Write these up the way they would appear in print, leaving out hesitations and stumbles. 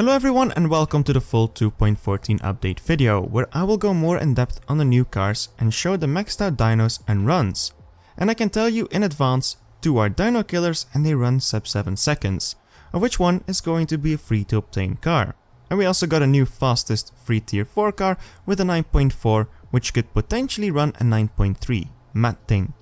Hello everyone and welcome to the full 2.14 update video, where I will go more in depth on the new cars and show the maxed out dynos and runs. And I can tell you in advance, 2 are dyno killers and they run sub 7 seconds, of which one is going to be a free to obtain car. And we also got a new fastest free tier 4 car with a 9.4, which could potentially run a 9.3, mad thing.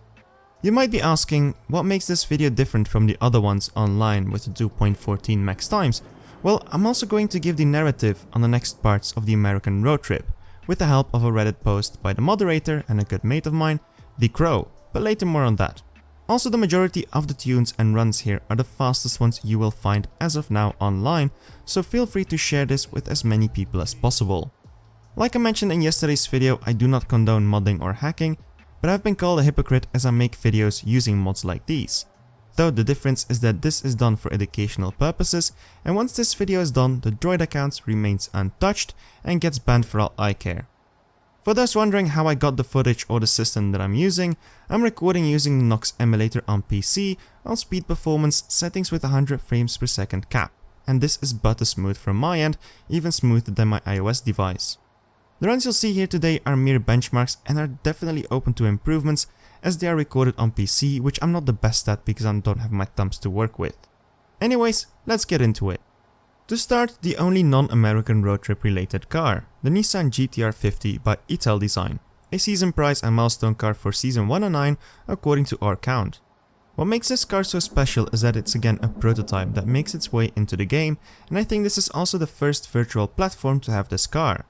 You might be asking, what makes this video different from the other ones online with the 2.14 max times? Well, I'm also going to give the narrative on the next parts of the American road trip, with the help of a Reddit post by the moderator and a good mate of mine, The Crow, but later more on that. Also, the majority of the tunes and runs here are the fastest ones you will find as of now online, so feel free to share this with as many people as possible. Like I mentioned in yesterday's video, I do not condone modding or hacking, but I've been called a hypocrite as I make videos using mods like these. Though the difference is that this is done for educational purposes, and once this video is done, the Droid account remains untouched and gets banned for all I care. For those wondering how I got the footage or the system that I'm using, I'm recording using the Nox emulator on PC on speed performance settings with 100 frames per second cap, and this is butter smooth from my end, even smoother than my iOS device. The runs you'll see here today are mere benchmarks and are definitely open to improvements, as they are recorded on PC, which I'm not the best at because I don't have my thumbs to work with. Anyways, let's get into it. To start, the only non-American road trip related car, the Nissan GT-R 50 by Ital Design, a season prize and milestone car for season 109 according to our count. What makes this car so special is that it's again a prototype that makes its way into the game, and I think this is also the first virtual platform to have this car.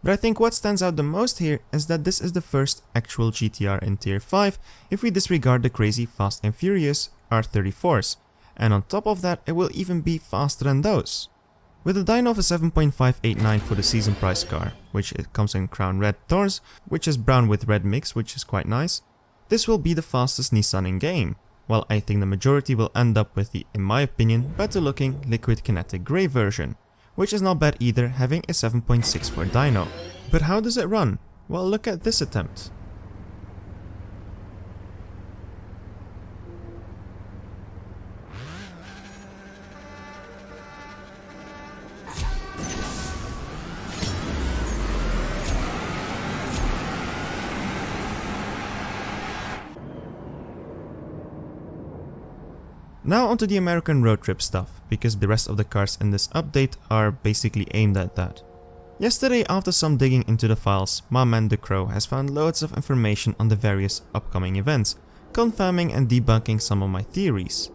But I think what stands out the most here is that this is the first actual GT-R in tier 5 if we disregard the crazy Fast and Furious R34s, and on top of that it will even be faster than those. With a dyno of a 7.589 for the season price car, which it comes in crown red Thors, which is brown with red mix, which is quite nice, this will be the fastest Nissan in game, while I think the majority will end up with the, in my opinion, better looking liquid kinetic grey version, which is not bad either, having a 7.64 dyno. But how does it run? Well, look at this attempt. Now onto the American road trip stuff, because the rest of the cars in this update are basically aimed at that. Yesterday, after some digging into the files, my man The Crow has found loads of information on the various upcoming events, confirming and debunking some of my theories.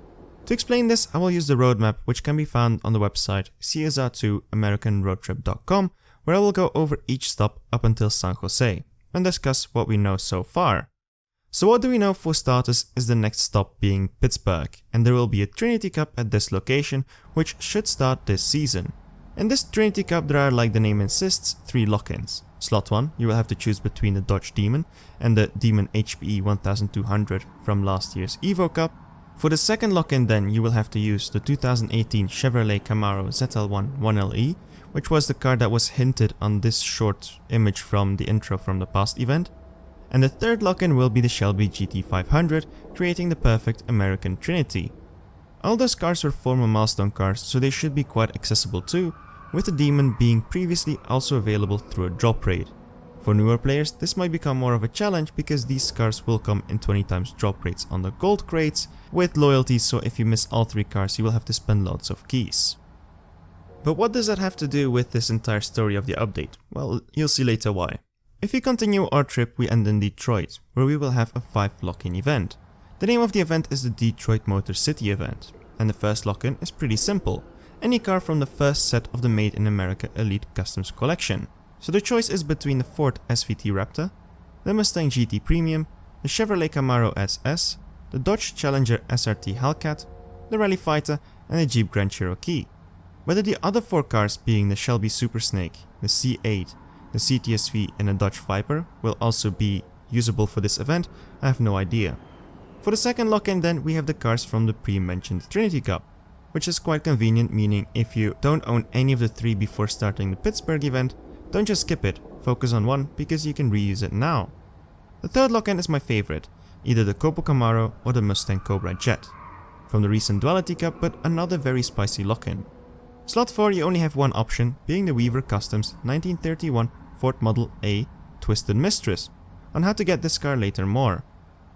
To explain this, I will use the roadmap, which can be found on the website CSR2AmericanRoadTrip.com, where I will go over each stop up until San Jose, and discuss what we know so far. So what do we know for starters is the next stop being Pittsburgh, and there will be a Trinity Cup at this location, which should start this season. In this Trinity Cup there are, like the name insists, 3 lock-ins. Slot 1, you will have to choose between the Dodge Demon and the Demon HPE 1200 from last year's Evo Cup. For the second lock-in then, you will have to use the 2018 Chevrolet Camaro ZL1 1LE, which was the car that was hinted on this short image from the intro from the past event. And the third lock-in will be the Shelby GT500, creating the perfect American Trinity. All those cars were former milestone cars, so they should be quite accessible too, with the Demon being previously also available through a drop raid. For newer players, this might become more of a challenge because these cars will come in 20 times drop rates on the gold crates with loyalty, so if you miss all 3 cars you will have to spend lots of keys. But what does that have to do with this entire story of the update? Well, you'll see later why. If we continue our trip, we end in Detroit, where we will have a 5 lock-in event. The name of the event is the Detroit Motor City event, and the first lock-in is pretty simple. Any car from the first set of the Made in America Elite Customs collection. So the choice is between the Ford SVT Raptor, the Mustang GT Premium, the Chevrolet Camaro SS, the Dodge Challenger SRT Hellcat, the Rally Fighter, and the Jeep Grand Cherokee. Whether the other 4 cars, being the Shelby Super Snake, the C8, the CTSV and a Dodge Viper, will also be usable for this event, I have no idea. For the second lock-in then, we have the cars from the pre-mentioned Trinity Cup, which is quite convenient, meaning if you don't own any of the 3 before starting the Pittsburgh event, don't just skip it, focus on one because you can reuse it now. The third lock-in is my favorite, either the Copo Camaro or the Mustang Cobra Jet, from the recent Duality Cup, but another very spicy lock-in. Slot 4 you only have one option, being the Weaver Customs 1931 Ford Model A Twisted Mistress. On how to get this car later more.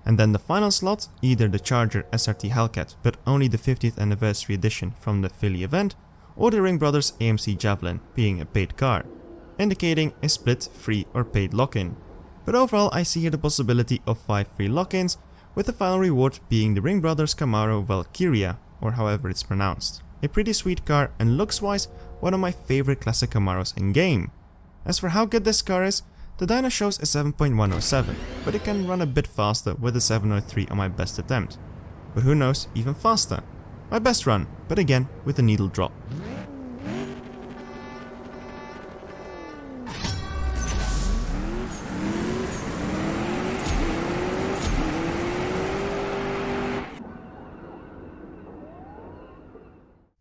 And then the final slot, either the Charger SRT Hellcat but only the 50th anniversary edition from the Philly event, or the Ring Brothers AMC Javelin, being a paid car, indicating a split, free or paid lock-in. But overall I see here the possibility of 5 free lock-ins, with the final reward being the Ring Brothers Camaro Valkyria, or however it's pronounced. A pretty sweet car and looks wise one of my favorite classic Camaros in game. As for how good this car is, the dyno shows a 7.107, but it can run a bit faster with a 703 on my best attempt. But who knows, even faster. My best run, but again with a needle drop.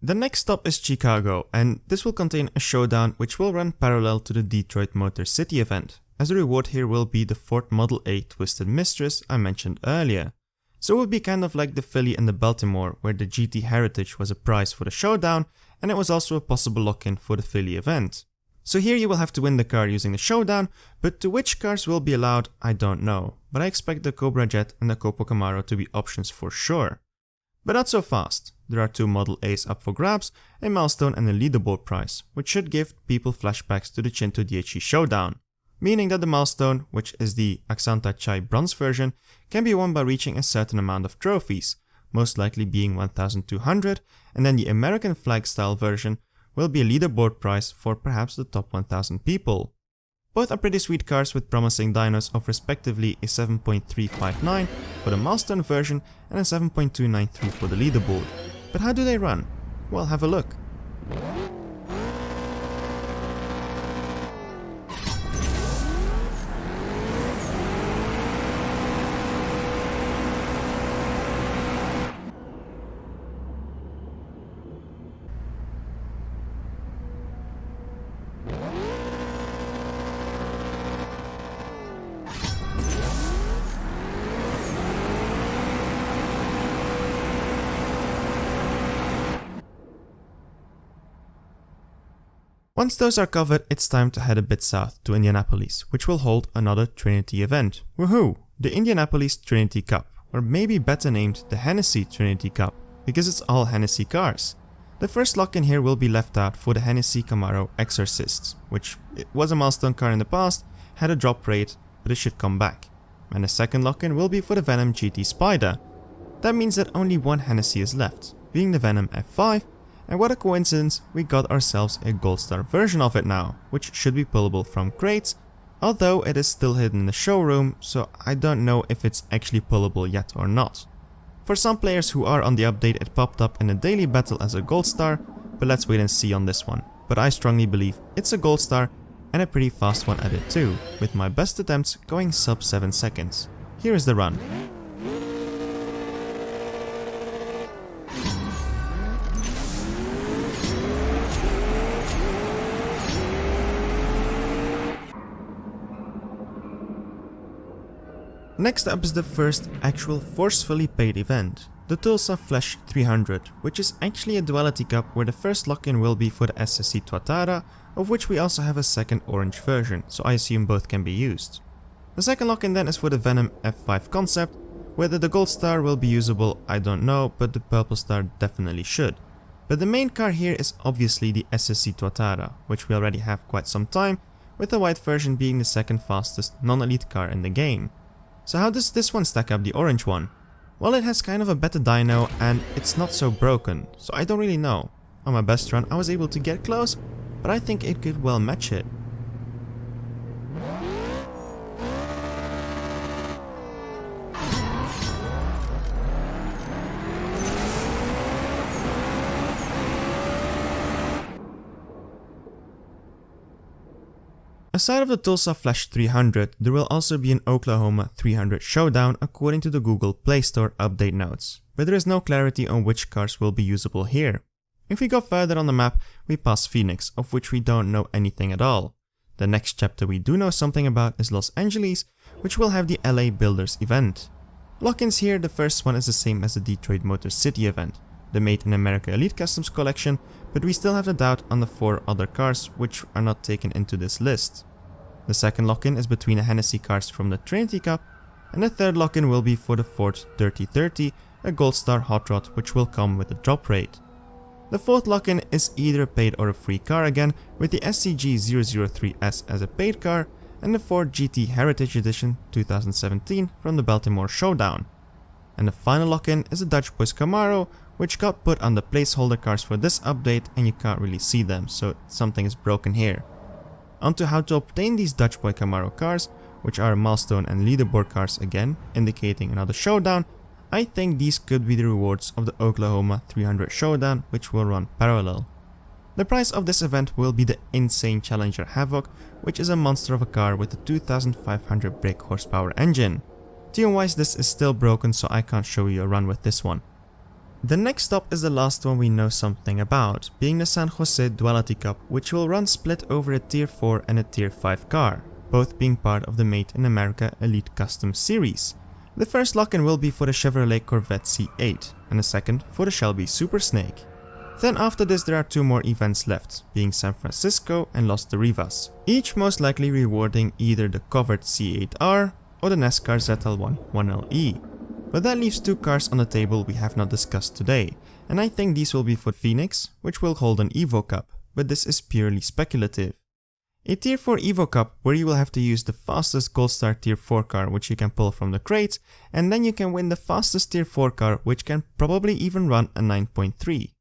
The next stop is Chicago, and this will contain a showdown which will run parallel to the Detroit Motor City event, as the reward here will be the Ford Model A Twisted Mistress I mentioned earlier. So it would be kind of like the Philly and the Baltimore, where the GT Heritage was a prize for the showdown, and it was also a possible lock-in for the Philly event. So here you will have to win the car using the showdown, but to which cars will be allowed I don't know, but I expect the Cobra Jet and the Copo Camaro to be options for sure. But not so fast. There are 2 Model A's up for grabs, a milestone and a leaderboard prize, which should give people flashbacks to the Chinto DHC showdown. Meaning that the milestone, which is the Axanta Chai bronze version, can be won by reaching a certain amount of trophies, most likely being 1200, and then the American flag style version will be a leaderboard prize for perhaps the top 1000 people. Both are pretty sweet cars with promising dynos of respectively a 7.359 for the milestone version and a 7.293 for the leaderboard. But how do they run? Well, have a look. Once those are covered, it's time to head a bit south to Indianapolis, which will hold another Trinity event. Woohoo! The Indianapolis Trinity Cup, or maybe better named the Hennessy Trinity Cup, because it's all Hennessy cars. The first lock-in here will be left out for the Hennessy Camaro Exorcists, which it was a milestone car in the past, had a drop rate, but it should come back. And the second lock-in will be for the Venom GT Spider. That means that only one Hennessy is left, being the Venom F5, and what a coincidence, we got ourselves a Gold Star version of it now, which should be pullable from crates, although it is still hidden in the showroom, so I don't know if it's actually pullable yet or not. For some players who are on the update, it popped up in a daily battle as a Gold Star, but let's wait and see on this one. But I strongly believe it's a Gold Star, and a pretty fast one at it too, with my best attempts going sub 7 seconds. Here is the run. Next up is the first actual forcefully paid event, the Tulsa Flash 300, which is actually a duality cup where the first lock-in will be for the SSC Tuatara, of which we also have a second orange version, so I assume both can be used. The second lock-in then is for the Venom F5 concept. Whether the Gold Star will be usable I don't know, but the Purple Star definitely should. But the main car here is obviously the SSC Tuatara, which we already have quite some time, with the white version being the second fastest non-elite car in the game. So how does this one stack up the orange one? Well, it has kind of a better dyno and it's not so broken, so I don't really know. On my best run I was able to get close, but I think it could well match it. Aside of the Tulsa Flash 300, there will also be an Oklahoma 300 showdown according to the Google Play Store update notes, but there is no clarity on which cars will be usable here. If we go further on the map, we pass Phoenix, of which we don't know anything at all. The next chapter we do know something about is Los Angeles, which will have the LA Builders event. Lock-ins here, the first one is the same as the Detroit Motor City event, the Made in America Elite Customs collection, but we still have the doubt on the 4 other cars which are not taken into this list. The second lock-in is between the Hennessy cars from the Trinity Cup, and the third lock-in will be for the Ford 3030, a Gold Star hot rod which will come with a drop rate. The fourth lock-in is either a paid or a free car again, with the SCG-003S as a paid car, and the Ford GT Heritage Edition 2017 from the Baltimore Showdown. And the final lock-in is a Dutch Boys Camaro, which got put on the placeholder cars for this update and you can't really see them, so something is broken here. Onto how to obtain these Dutch Boy Camaro cars, which are milestone and leaderboard cars again, indicating another showdown. I think these could be the rewards of the Oklahoma 300 Showdown, which will run parallel. The price of this event will be the insane Challenger Havoc, which is a monster of a car with a 2500 brake horsepower engine. Tune-wise this is still broken, so I can't show you a run with this one. The next stop is the last one we know something about, being the San Jose Duality Cup, which will run split over a Tier 4 and a Tier 5 car, both being part of the Made in America Elite Custom series. The first lock-in will be for the Chevrolet Corvette C8, and the second for the Shelby Super Snake. Then after this there are 2 more events left, being San Francisco and Los de Rivas, each most likely rewarding either the covered C8R or the NASCAR ZL1 1LE. But that leaves 2 cars on the table we have not discussed today, and I think these will be for Phoenix, which will hold an Evo Cup, but this is purely speculative. A Tier 4 Evo Cup where you will have to use the fastest Gold Star Tier 4 car which you can pull from the crates, and then you can win the fastest Tier 4 car which can probably even run a 9.3.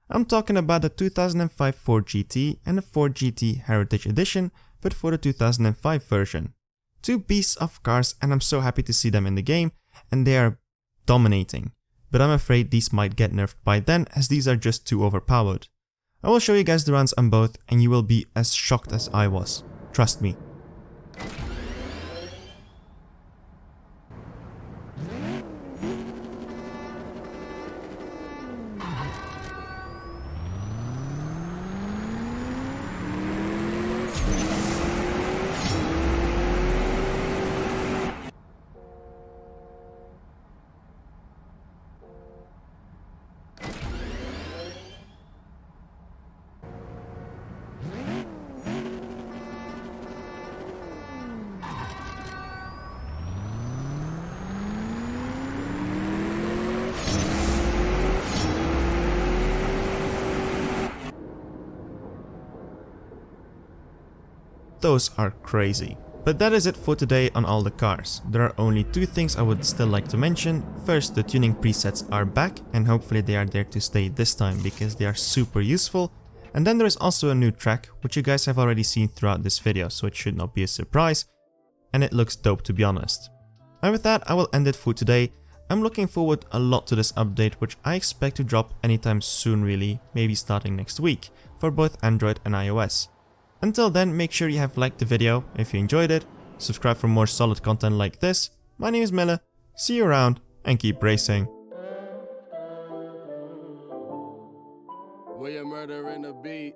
I'm talking about the 2005 Ford GT and the Ford GT Heritage Edition, but for the 2005 version. 2 beasts of cars, and I'm so happy to see them in the game, and they are dominating. But I'm afraid these might get nerfed by then, as these are just too overpowered. I will show you guys the runs on both and you will be as shocked as I was. Trust me. Those are crazy. But that is it for today on all the cars. There are only 2 things I would still like to mention. First, the tuning presets are back and hopefully they are there to stay this time because they are super useful. And then there is also a new track which you guys have already seen throughout this video, so it should not be a surprise. And it looks dope, to be honest. And with that I will end it for today. I'm looking forward a lot to this update, which I expect to drop anytime soon really, maybe starting next week, for both Android and iOS. Until then, make sure you have liked the video if you enjoyed it, subscribe for more solid content like this. My name is Mille, see you around and keep racing. William murder in the beat.